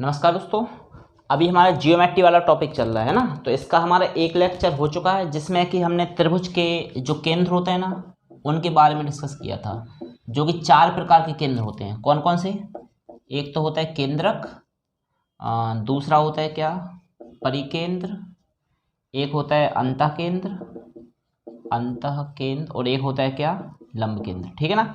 नमस्कार दोस्तों, अभी हमारा जियोमेट्री वाला टॉपिक चल रहा है ना। तो इसका हमारा एक लेक्चर हो चुका है जिसमें कि हमने त्रिभुज के जो केंद्र होते हैं ना उनके बारे में डिस्कस किया था, जो कि 4 प्रकार के केंद्र होते हैं। कौन कौन से? एक तो होता है केंद्रक, दूसरा होता है क्या, परिकेंद्र, एक होता है अंतःकेंद्र और एक होता है क्या, लंब केंद्र। ठीक है ना।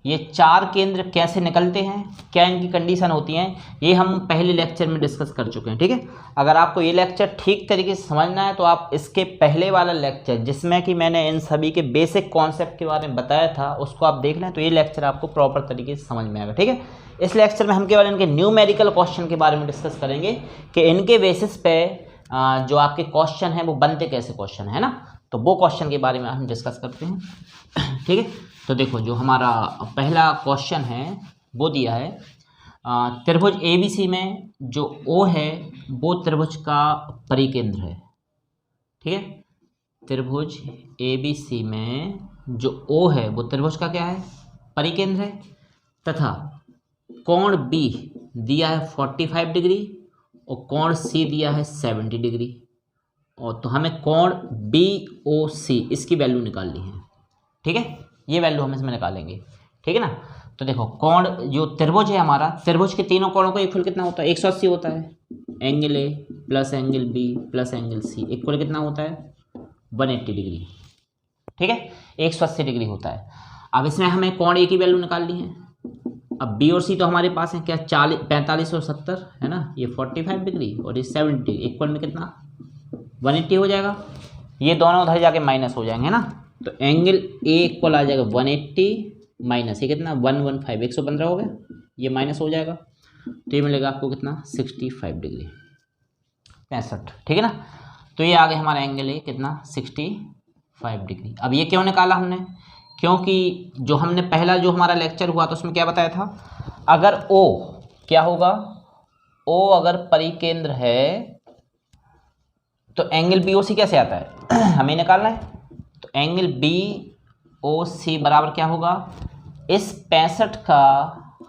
ये 4 केंद्र कैसे निकलते हैं, क्या इनकी कंडीशन होती हैं, ये हम पहले लेक्चर में डिस्कस कर चुके हैं। ठीक है। अगर आपको ये लेक्चर ठीक तरीके से समझना है तो आप इसके पहले वाला लेक्चर जिसमें कि मैंने इन सभी के बेसिक कॉन्सेप्ट के बारे में बताया था उसको आप देख लें, तो ये लेक्चर आपको प्रॉपर तरीके से समझ में आएगा। ठीक है। इस लेक्चर में हम केवल इनके न्यूमेरिकल क्वेश्चन के बारे में डिस्कस करेंगे कि इनके बेसिस पे जो आपके क्वेश्चन हैं वो बनते कैसे क्वेश्चन है ना, तो वो क्वेश्चन के बारे में हम डिस्कस करते हैं। ठीक है। तो देखो, जो हमारा पहला क्वेश्चन है वो दिया है त्रिभुज ABC में जो O है वो त्रिभुज का परिकेंद्र है। ठीक है। त्रिभुज ABC में जो O है वो त्रिभुज का क्या है, परिकेंद्र है, तथा कोण B दिया है 45 डिग्री और कोण C दिया है 70 डिग्री। और तो हमें कोण BOC इसकी वैल्यू निकालनी है। ठीक है, ये वैल्यू हम इसमें निकालेंगे। ठीक है ना। तो देखो, कोण जो त्रिभुज है हमारा, त्रिभुज के तीनों कोणों का इक्वल कितना होता है, 180 होता है। Angle A plus angle B plus angle C equal कितना होता है, 180 डिग्री। ठीक है, 180 डिग्री होता है। अब इसमें हमें कोण A की वैल्यू निकालनी है। अब B और C तो हमारे पास है क्या, 45 और 70 है ना, ये 45 डिग्री और ये 70 डिग्री, इक्वल में कितना 180 हो जाएगा। ये दोनों उधर जाके माइनस हो जाएंगे ना, तो एंगल A इक्वल आ जाएगा 180 माइनस ये कितना 115, 115 हो गया, ये माइनस हो जाएगा, तो ये मिलेगा आपको कितना 65 डिग्री 65। ठीक है ना। तो ये आ गया हमारा एंगल A कितना 65 डिग्री। अब ये क्यों निकाला हमने, क्योंकि जो हमने पहला जो हमारा लेक्चर हुआ तो उसमें क्या बताया था, अगर O क्या होगा, O अगर परिकेंद्र है तो एंगल BOC कैसे आता है हमें निकालना है। तो एंगल BOC बराबर क्या होगा, इस 65 का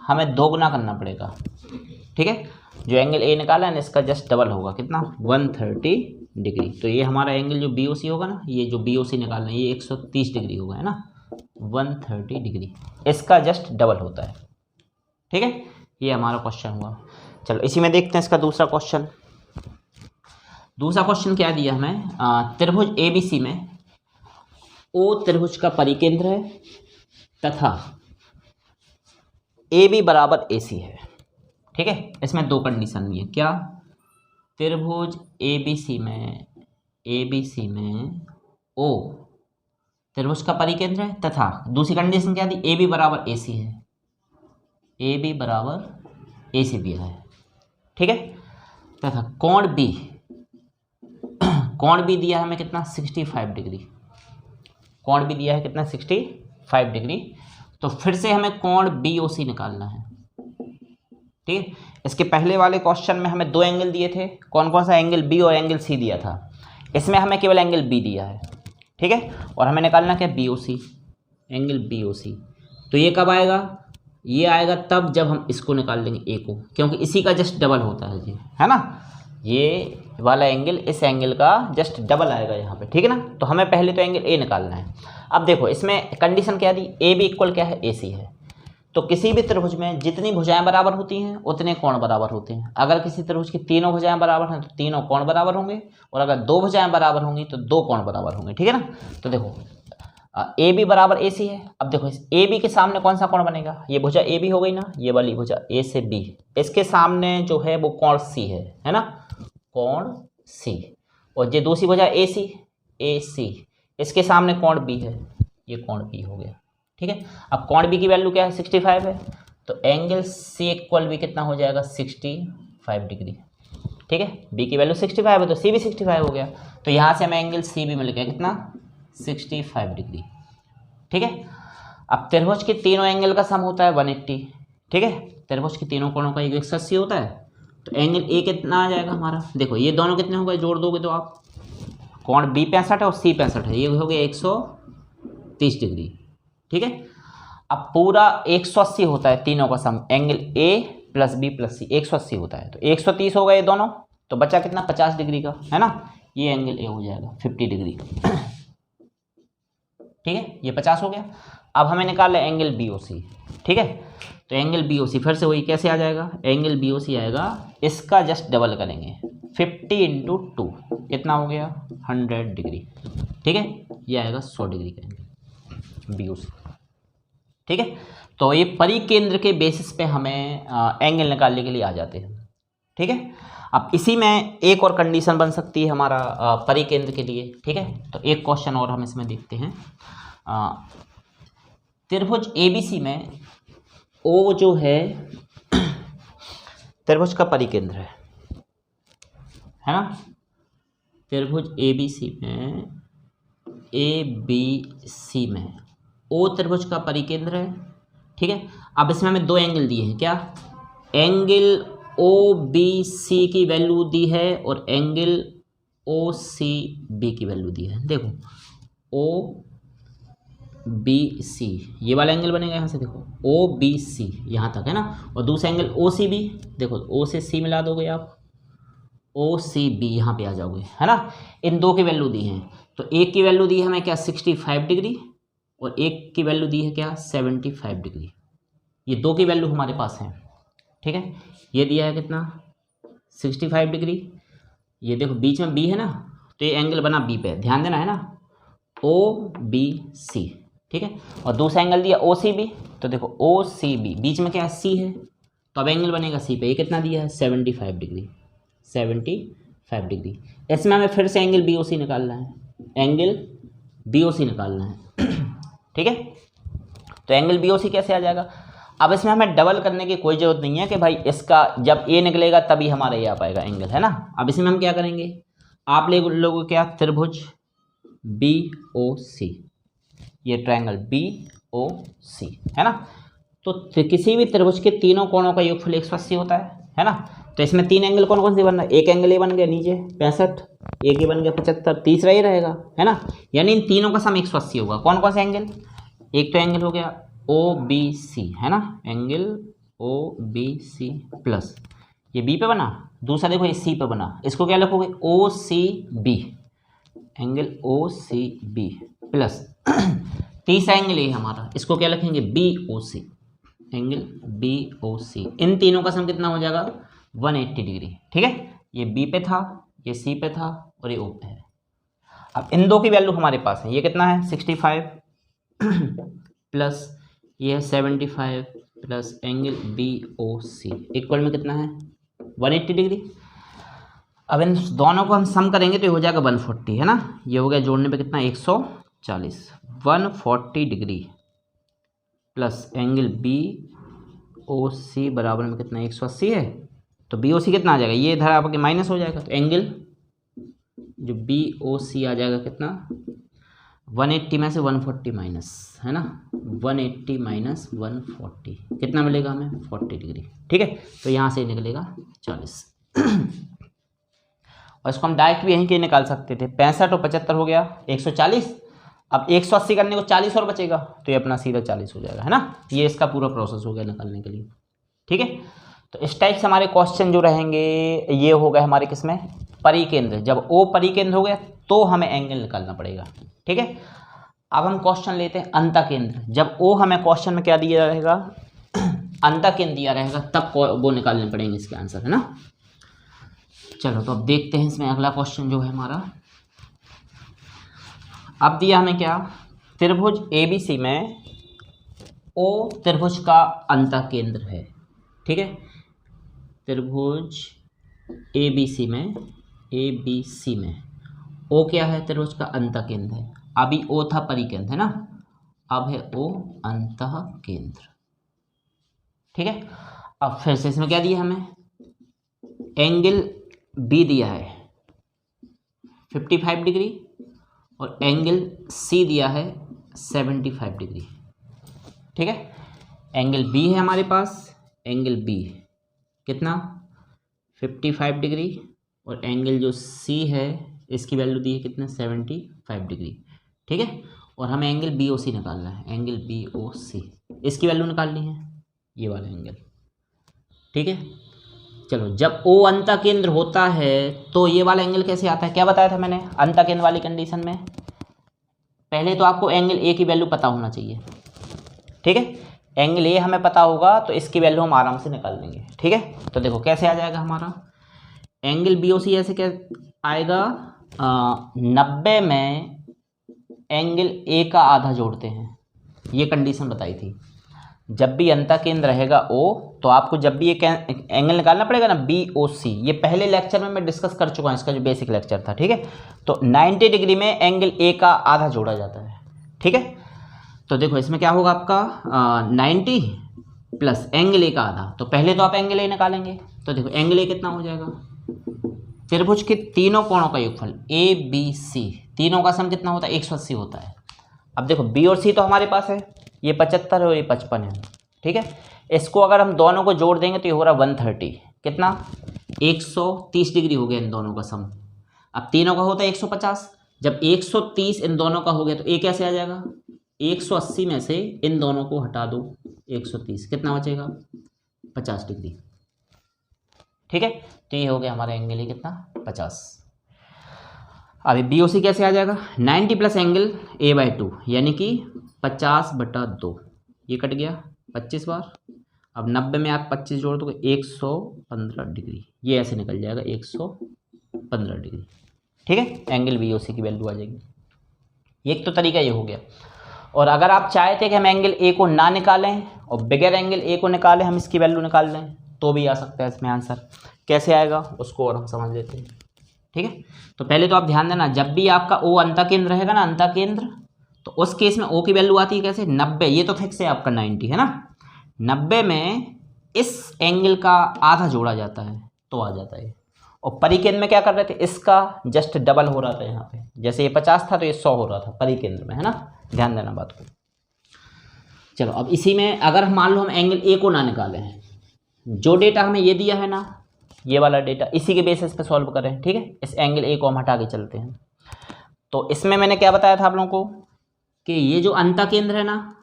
हमें 2 गुना करना पड़ेगा। ठीक है। जो एंगल A निकाला है ना इसका जस्ट डबल होगा, कितना 130 डिग्री। तो ये हमारा एंगल जो BOC होगा ना, ये जो BOC निकालना है ये 130 डिग्री होगा, है ना, 130 डिग्री, इसका जस्ट डबल होता है। ठीक है, ये हमारा क्वेश्चन हुआ। चलो इसी में देखते हैं इसका दूसरा क्वेश्चन। दूसरा क्वेश्चन क्या दिया हमें, त्रिभुज ABC में O त्रिभुज का परिकेंद्र है तथा AB बराबर AC है। ठीक है, इसमें 2 कंडीशन दी है। क्या, त्रिभुज ABC में O त्रिभुज का परिकेंद्र है तथा दूसरी कंडीशन क्या दी, AB बराबर AC है, AB बराबर AC दिया है। ठीक है, तथा कोण B दिया है हमें कितना 65 डिग्री, कोण B दिया है कितना 65 डिग्री। तो फिर से हमें कोण BOC निकालना है। ठीक है, इसके पहले वाले क्वेश्चन में हमें 2 एंगल दिए थे, कौन कौन सा, एंगल B और एंगल C दिया था। इसमें हमें केवल एंगल B दिया है। ठीक है, और हमें निकालना क्या, BOC, एंगल BOC। तो ये कब आएगा, ये आएगा तब जब हम इसको निकाल लेंगे A को, क्योंकि इसी का जस्ट डबल होता है जी, है ना, ये वाला एंगल इस एंगल का जस्ट डबल आएगा यहाँ पे। ठीक है ना। तो हमें पहले तो एंगल A निकालना है। अब देखो इसमें कंडीशन क्या दी, AB इक्वल क्या है, AC है। तो किसी भी त्रिभुज में जितनी भुजाएं बराबर होती हैं उतने कोण बराबर होते हैं। अगर किसी त्रिभुज की तीनों भुजाएं बराबर हैं तो तीनों कोण बराबर होंगे, और अगर 2 भुजाएं बराबर होंगी तो 2 कोण बराबर होंगे। ठीक है ना। तो देखो AB बराबर AC है। अब देखो इस AB के सामने कौन सा कोण बनेगा, ये भुजा AB हो गई ना, ये वाली भुजा A से B, इसके सामने जो है वो कोण C है ना, कोण C। और ये दूसरी भुजा AC, इसके सामने कोण B है, ये कोण B हो गया। ठीक है। अब कोण B की वैल्यू क्या है, 65 है, तो एंगल C इक्वल भी कितना हो जाएगा 65 डिग्री। ठीक है, B की वैल्यू 65 है तो C भी 65 हो गया, तो यहाँ से हमें एंगल C भी मिल गया कितना 65 डिग्री। ठीक है। अब त्रिभुज के तीनों एंगल का सम होता है 180। ठीक है, त्रिभुज के तीनों कोणों का 180 होता है, तो एंगल A कितना आ जाएगा हमारा, देखो ये दोनों कितने हो गए, जोड़ दोगे तो आप, कोण B 65 है और C 65 है, ये हो गया 130 डिग्री। ठीक है। अब पूरा 180 होता है तीनों का sum, angle A plus B plus C 180 होता है, तो 130 हो गए ये दोनों, तो बचा कितना 50 डिग्री का, है ना। ये एंगल ए हो जाएगा 50 डिग्री, ठीक है, ये 50 हो गया। अब हमें निकालना है एंगल बी ओ सी, ठीक है। तो एंगल बी ओ सी फिर से वही कैसे आ जाएगा, एंगल बी ओ सी आएगा, इसका जस्ट डबल करेंगे, 50 इंटू 2 कितना हो गया 100 डिग्री, ठीक है। ये आएगा 100 डिग्री का एंगल बी ओ सी, ठीक है। तो ये परिकेंद्र के बेसिस पे हमें एंगल निकालने के लिए आ जाते हैं, ठीक है। अब इसी में एक और कंडीशन बन सकती है हमारा परिकेंद्र के लिए, ठीक है। तो एक क्वेश्चन और हम इसमें देखते हैं। त्रिभुज एबीसी में ओ जो है त्रिभुज का परिकेंद्र है ना। त्रिभुज एबीसी में एबीसी में ओ त्रिभुज का परिकेंद्र है, ठीक है। अब इसमें हमें दो एंगल दिए हैं, क्या, एंगल ओ बी सी की वैल्यू दी है और एंगल ओ सी बी की वैल्यू दी है। देखो ओ बी सी ये वाला एंगल बनेगा यहाँ से, देखो ओ बी सी यहाँ तक है ना, और दूसरा एंगल ओ सी बी, देखो ओ से सी मिला दोगे आप, ओ सी बी यहाँ पे आ जाओगे, है ना। इन दो की वैल्यू दी है, तो एक की वैल्यू दी है हमें क्या 65 डिग्री और एक की वैल्यू दी है क्या 75 डिग्री। ये दो की वैल्यू हमारे पास है, ठीक है। ये दिया है कितना 65 डिग्री, ये देखो बीच में बी है ना, तो ये एंगल बना बी पे, ध्यान देना है ना, ओ बी सी, ठीक है। और दूसरा एंगल दिया ओ सी बी, तो देखो ओ सी बी बीच में क्या है सी है, तो अब एंगल बनेगा सी पे, ये कितना दिया है 75 डिग्री, 75 डिग्री। इसमें हमें फिर से एंगल बी ओ सी निकालना है, एंगल बी ओ सी निकालना है, ठीक है। तो एंगल बी ओ सी कैसे आ जाएगा, अब इसमें हमें डबल करने की कोई ज़रूरत नहीं है कि भाई इसका जब ए निकलेगा तभी हमारा ये आ पाएगा एंगल, है ना। अब इसमें हम क्या करेंगे, आप लोगों क्या त्रिभुज बी ओ सी, ये ट्रायंगल बी ओ सी है ना, तो किसी भी त्रिभुज के तीनों कोणों का योगफल 180 होता है ना। तो इसमें तीन एंगल कौन कौन से बन रहा है, एक एंगल ये बन गया नीचे 65, एक ये बन गया 75, तीसरा ये रहेगा, है ना। यानी इन तीनों का सम 180 होगा। कौन कौन से एंगल, एक तो एंगल हो गया ओ बी सी, है ना, angle O B C plus ये बी पे बना, दूसरा देखो ये सी पे बना, इसको क्या लिखोगे O C B, angle O C B plus तीसरा एंगल ये हमारा, इसको क्या लिखेंगे B O C, angle B O C. इन तीनों का सम कितना हो जाएगा 180 डिग्री, ठीक है। ये बी पे था, ये सी पे था और ये ओ पे है। अब इन दो की वैल्यू हमारे पास है, ये कितना है 65 प्लस ये है 75 प्लस एंगल बी ओ सी इक्वल में कितना है 180 डिग्री। अब इन दोनों को हम सम करेंगे तो ये हो जाएगा 140, है ना। ये हो गया जोड़ने पे कितना 140, 140 degree plus angle B O C बराबर में कितना 180 है, तो बी ओ सी कितना आ जाएगा, ये इधर आपके माइनस हो जाएगा, तो एंगल जो बी ओ सी आ जाएगा कितना 180 में से 140 माइनस, है ना, 180 माइनस 140 कितना मिलेगा हमें 40 डिग्री, ठीक है। तो यहाँ से निकलेगा 40 और इसको हम डायरेक्ट भी यहीं के निकाल सकते थे, 65 और 75 हो गया 140। अब 180 करने को 40 और बचेगा, तो ये अपना सीधा 40 हो जाएगा, है ना। ये इसका पूरा प्रोसेस हो गया निकालने के लिए, ठीक है। तो इस टाइप से हमारे क्वेश्चन जो रहेंगे ये हो गए हमारे किसमें परिकेंद्र। जब ओ परिकेंद्र हो गया तो हमें एंगल निकालना पड़ेगा, ठीक है। अब हम क्वेश्चन लेते हैं अंतःकेंद्र। जब ओ हमें क्वेश्चन में क्या दिया रहेगा अंतःकेंद्र दिया रहेगा, तब वो निकालने पड़ेंगे इसके आंसर, है ना। चलो तो अब देखते हैं इसमें अगला क्वेश्चन जो है हमारा। अब दिया हमें क्या, त्रिभुज एबीसी में ओ त्रिभुज का अंतःकेंद्र है, ठीक है। त्रिभुज एबीसी में ओ क्या है, त्रिभुज का अंतःकेंद्र है। अभी ओ था परिकेंद्र, है ना, अब है ओ अंतःकेंद्र, ठीक है। अब फिर से इसमें क्या दिया हमें, एंगल बी दिया है 55 डिग्री और एंगल सी दिया है 75 डिग्री, ठीक है। एंगल बी है हमारे पास, एंगल बी कितना 55 डिग्री और एंगल जो सी है इसकी वैल्यू दी है कितना 75 डिग्री, ठीक है। और हमें एंगल बी ओ सी निकालना है, एंगल बी ओ सी इसकी वैल्यू निकालनी है, ये वाला एंगल, ठीक है। चलो, जब O अंतः केंद्र होता है तो ये वाला एंगल कैसे आता है, क्या बताया था मैंने अंतः केंद्र वाली कंडीशन में? पहले तो आपको एंगल A की वैल्यू पता होना चाहिए, ठीक है। एंगल A हमें पता होगा तो इसकी वैल्यू हम आराम से निकाल लेंगे, ठीक है। तो देखो कैसे आ जाएगा हमारा एंगल BOC, ऐसे क्या आएगा, 90 में एंगल A का आधा जोड़ते हैं, ये कंडीशन बताई थी। जब भी अंतः केंद्र रहेगा O तो आपको जब भी ये एंगल निकालना पड़ेगा ना BOC, ये पहले लेक्चर में मैं डिस्कस कर चुका हूँ, इसका जो बेसिक लेक्चर था, ठीक है। तो 90 डिग्री में एंगल A का आधा जोड़ा जाता है, ठीक है। तो देखो इसमें क्या होगा आपका 90 प्लस एंगल A का आधा, तो पहले तो आप एंगल A निकालेंगे। तो देखो एंगल A कितना हो जाएगा, त्रिभुज के तीनों कोणों का योगफल ABC, तीनों का सम कितना होता है 180 होता है। अब देखो B और C तो हमारे पास है, ये 75 है और ये 55 है, ठीक है। इसको अगर हम दोनों को जोड़ देंगे तो ये हो रहा 130, कितना 130 डिग्री हो गया इन दोनों का सम। अब तीनों का होता है 150, जब 130 इन दोनों का हो गया तो ये कैसे आ जाएगा, 180 में से इन दोनों को हटा दो 130, कितना बचेगा 50 डिग्री, ठीक है। तो ये हो गया हमारा एंगल ये कितना 50। अभी BOC कैसे आ जाएगा, 90 प्लस एंगल A/2 यानी कि 50/2, ये कट गया 25 बार। अब 90 में आप 25 जोड़ दोगे 115 डिग्री, ये ऐसे निकल जाएगा 115 डिग्री, ठीक है। एंगल BOC की वैल्यू आ जाएगी। एक तो तरीका ये हो गया। और अगर आप चाहते कि हम एंगल A को ना निकालें और बगैर एंगल A को निकालें हम इसकी वैल्यू निकाल लें तो भी आ सकता है इसमें आंसर। कैसे आएगा उसको और हम समझ लेते हैं, ठीक है। तो पहले तो आप ध्यान देना, जब भी आपका O अंतः केंद्र रहेगा ना, अंतः केंद्र, तो उस केस में O की वैल्यू आती है कैसे 90, ये तो फिक्स है आपका 90 है ना, 90 में इस एंगल का आधा जोड़ा जाता है तो आ जाता है। और परिकेंद्र में क्या कर रहे थे, इसका जस्ट डबल हो रहा था यहाँ पे, जैसे ये 50 था तो ये 100 हो रहा था परिकेंद्र में, है ना, ध्यान देना बात को। चलो अब इसी में अगर मान लो हम एंगल A को ना निकाले हैं, जो डेटा हमें ये दिया है ना, ये वाला डेटा, इसी के बेसिस पे सॉल्व करें, ठीक है। इस एंगल A को हम हटा के चलते हैं। तो इसमें मैंने क्या बताया था आप लोगों को कि ये जो अंतः केंद्र है ना,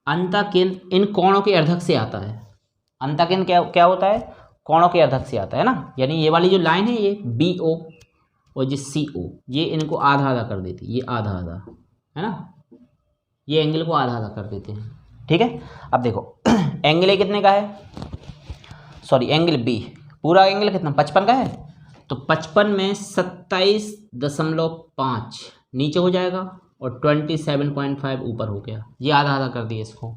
अंतः केंद्र इन कोणों के अर्धक से आता है। अंतः केंद्र क्या होता है, कोणों के अर्धक से आता है ना, यानी ये वाली जो लाइन है ये BO और ये CO, ये इनको आधा आधा कर देती है, ये आधा आधा है ना, ये एंगल को आधा आधा कर देते हैं, ठीक है। अब देखो एंगल A कितने का है, सॉरी एंगल B, पूरा एंगल कितना 55 का है, तो 55 में 27.5 नीचे हो जाएगा और 27.5 ऊपर हो गया, ये आधा आधा कर दिया इसको,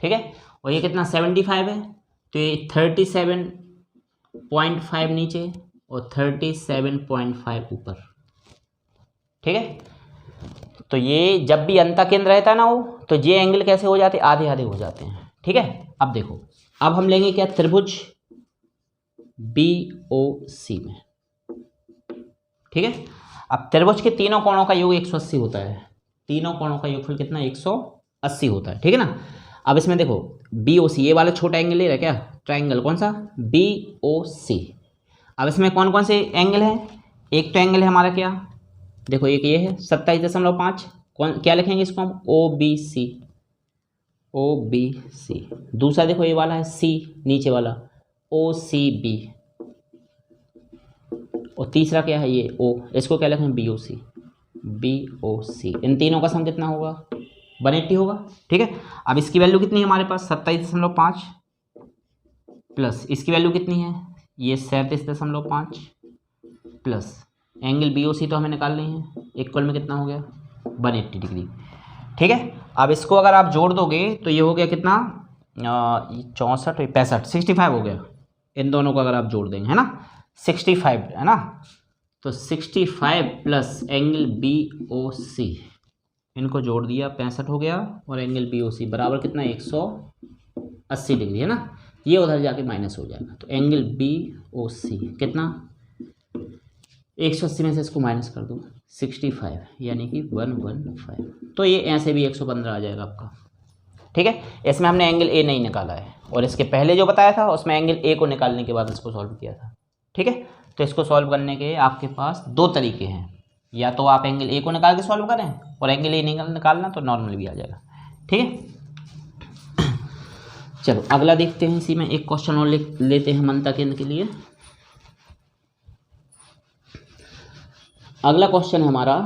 ठीक है। और ये कितना 75 है तो ये 37.5 नीचे और 37.5 ऊपर, ठीक है। तो ये जब भी अंतः केंद्र रहता है ना वो, तो ये एंगल कैसे हो जाते हैं, आधे आधे हो जाते हैं, ठीक है। अब देखो अब हम लेंगे क्या, त्रिभुज BOC में, ठीक है। अब त्रिभुज के तीनों कोणों का योग 180 होता है, तीनों कोणों का योगफल कितना 180 होता है, ठीक है ना। अब इसमें देखो BOC, ये वाला छोटा एंगल ले रहा है क्या, ट्रायंगल कौन सा BOC। अब इसमें कौन कौन से एंगल हैं, एक तो एंगल है हमारा क्या, देखो एक ये है 27.5, कौन क्या लिखेंगे इसको हम OBC। दूसरा देखो ये वाला है C, नीचे वाला OCB, और तीसरा क्या है ये O, इसको क्या लिखें BOC। इन तीनों का सम कितना होगा 180 होगा, ठीक है। अब इसकी वैल्यू कितनी है हमारे पास 27.5 प्लस इसकी वैल्यू कितनी है ये 37.5 प्लस एंगल BOC तो हमें निकालनी है, इक्वल में कितना हो गया 180 डिग्री, ठीक है। अब इसको अगर आप जोड़ दोगे तो ये हो गया कितना 64 65 65 हो गया, इन दोनों को अगर आप जोड़ देंगे है ना 65 है ना, तो 65 प्लस एंगल BOC इनको जोड़ दिया 65 हो गया, और एंगल BOC बराबर कितना 180 डिग्री है ना, ये उधर जाके माइनस हो जाएगा। तो एंगल BOC कितना 180 में से इसको माइनस कर दो 65 यानी कि 115, तो ये ऐसे भी 115 आ जाएगा आपका, ठीक है। इसमें हमने एंगल A नहीं निकाला है, और इसके पहले जो बताया था उसमें एंगल A को निकालने के बाद इसको सॉल्व किया था, ठीक है। तो इसको सॉल्व करने के आपके पास दो तरीके हैं, या तो आप एंगल A को निकाल के सॉल्व करें और एंगल A निकालना तो नॉर्मल भी आ जाएगा, ठीक है। चलो अगला देखते हैं, इसी में एक क्वेश्चन और लेते हैं अंतः केंद्र के लिए। अगला क्वेश्चन है हमारा,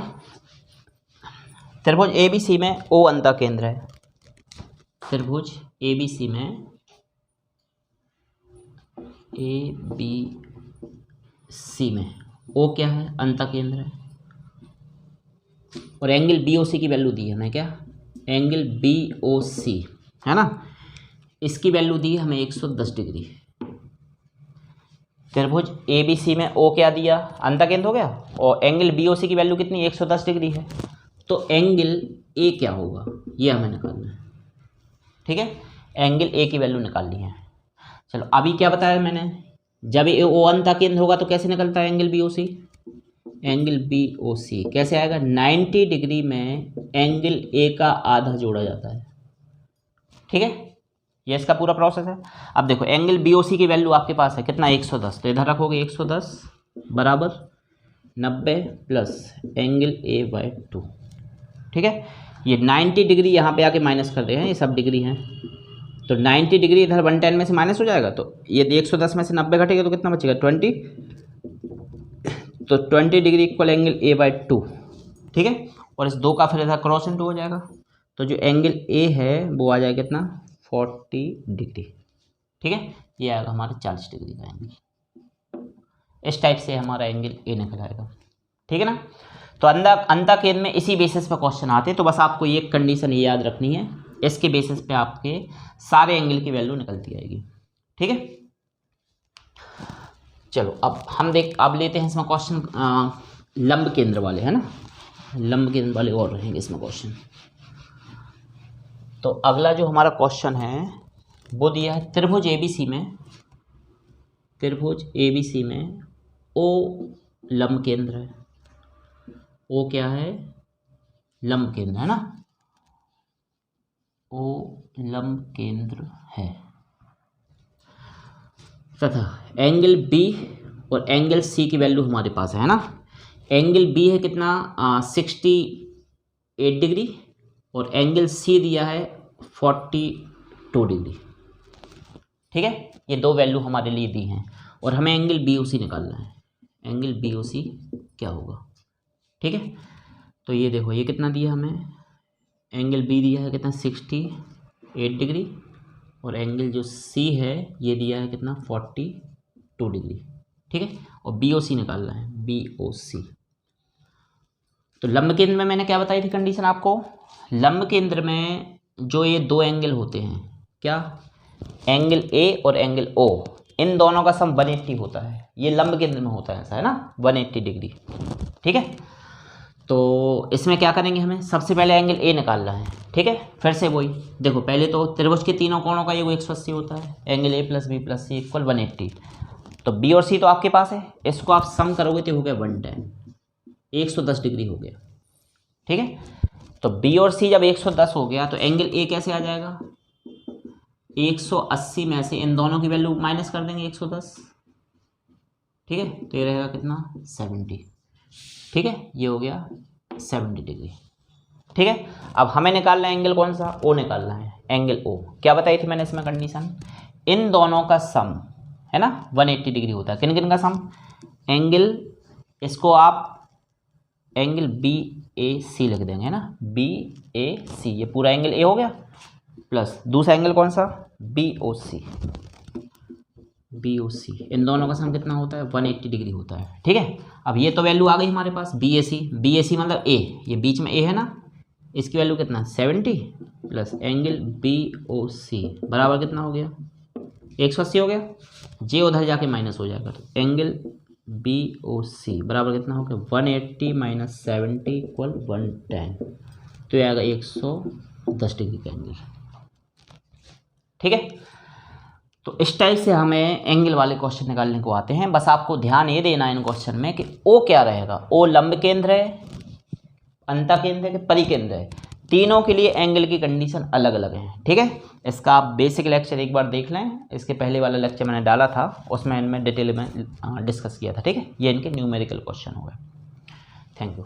त्रिभुज ABC में O अंतः केंद्र है। त्रिभुज ABC में ABC में O क्या है, अंतः केंद्र है, और एंगल BOC की वैल्यू दी है हमें, क्या एंगल BOC है ना, इसकी वैल्यू दी है हमें 110 डिग्री। त्रिभुज ABC में O क्या दिया, अंतः केंद्र हो गया, और एंगल BOC की वैल्यू कितनी 110 डिग्री है, तो एंगल A क्या होगा ये हमें निकालना है। ठीक है, एंगल A की वैल्यू निकालनी है। चलो अभी क्या बताया मैंने, जब O अंतः केंद्र होगा तो कैसे निकलता है एंगल BOC, एंगल BOC कैसे आएगा, 90 डिग्री में एंगल A का आधा जोड़ा जाता है। ठीक है, ये इसका पूरा प्रोसेस है। अब देखो एंगल BOC की वैल्यू आपके पास है कितना 110, तो इधर रखोगे 110 बराबर 90 प्लस एंगल A/2। ठीक है, ये 90 डिग्री यहाँ पे आके माइनस कर रहे हैं, ये सब डिग्री हैं, तो 90 डिग्री इधर 110 में से माइनस हो जाएगा, तो ये 110 में से 90 घटेगा तो कितना बचेगा 20, तो 20 डिग्री इक्वल एंगल A/2। ठीक है, और इस 2 का फिर इधर क्रॉस इंटू हो जाएगा, तो जो एंगल A है वो आ जाएगा कितना 40 डिग्री। ठीक है, ये आएगा हमारा 40 डिग्री का एंगल। इस टाइप से हमारा एंगल A निकल आएगा। ठीक है ना, तो अंतः केंद्र में इसी बेसिस पर क्वेश्चन आते हैं, तो बस आपको ये कंडीशन ये याद रखनी है, इसके बेसिस पे आपके सारे एंगल की वैल्यू निकलती आएगी। ठीक है, चलो अब लेते हैं इसमें क्वेश्चन लंब केंद्र वाले, है ना, लंब केंद्र वाले और रहेंगे इसमें क्वेश्चन। तो अगला जो हमारा क्वेश्चन है वो दिया है त्रिभुज ABC में O लंब केंद्र है। O क्या है, लंब केंद्र है ना, O लंब केंद्र है, तथा एंगल B और एंगल C की वैल्यू हमारे पास है ना। एंगल B है कितना 68 डिग्री और एंगल C दिया है 42 डिग्री। ठीक है, ये 2 वैल्यू हमारे लिए दी हैं और हमें एंगल BOC निकालना है। एंगल BOC क्या होगा, ठीक है, तो ये देखो ये कितना दिया हमें, एंगल B दिया है कितना 68 डिग्री और एंगल जो C है ये दिया है कितना 42 डिग्री। ठीक है, और BOC निकालना है, BOC। तो लंब केंद्र में मैंने क्या बताई थी कंडीशन आपको, लंब केंद्र में जो ये 2 एंगल होते हैं, क्या एंगल A और एंगल O, इन दोनों का सम 180 होता है। ये लंब केंद्र में होता है ऐसा, है ना, 180 डिग्री। ठीक है, तो इसमें क्या करेंगे, हमें सबसे पहले एंगल A निकालना है। ठीक है, फिर से वही देखो, पहले तो त्रिभुज के तीनों कोणों का ये 180 होता है, angle A + B + C equal 180। तो B और C तो आपके पास है, इसको आप सम करोगे तो हो गया 110, 110 डिग्री हो गया। ठीक है, तो B और C जब 110 हो गया तो एंगल A कैसे आ जाएगा, 180 में से इन दोनों की वैल्यू माइनस कर देंगे 110। ठीक है, तो ये रहेगा कितना 70। ठीक है, ये हो गया 70 डिग्री। ठीक है, अब हमें निकालना है एंगल कौन सा, O निकालना है, एंगल O। क्या बताई थी मैंने इसमें कंडीशन, इन दोनों का सम है ना 180 डिग्री होता है। किन किन का सम, एंगल, इसको आप एंगल BAC लिख देंगे, है ना, BAC, ये पूरा एंगल A हो गया, प्लस दूसरा एंगल कौन सा BOC, इन दोनों का सम कितना होता है 180 डिग्री होता है। ठीक है, अब ये तो वैल्यू आ गई हमारे पास, BAC मतलब A, ये बीच में A है ना, इसकी वैल्यू कितना 70 प्लस एंगल BOC बराबर कितना हो गया 180 हो गया, J उधर जाके माइनस हो जाएगा, तो एंगल BOC बराबर कितना हो गया 180 - 70 इक्वल 110, तो ये आएगा 110 डिग्री का एंगल। ठीक है, तो इस टाइप से हमें एंगल वाले क्वेश्चन निकालने को आते हैं। बस आपको ध्यान ये देना है इन क्वेश्चन में कि O क्या रहेगा, O लंब केंद्र है, अंतः केंद्र है कि परिकेंद्र है, तीनों के लिए एंगल की कंडीशन अलग अलग है। ठीक है, इसका आप बेसिक लेक्चर एक बार देख लें, इसके पहले वाला लेक्चर मैंने डाला था, उसमें इनमें डिटेल में डिस्कस किया था। ठीक है, ये इनके न्यूमेरिकल क्वेश्चन हो गए। Thank you.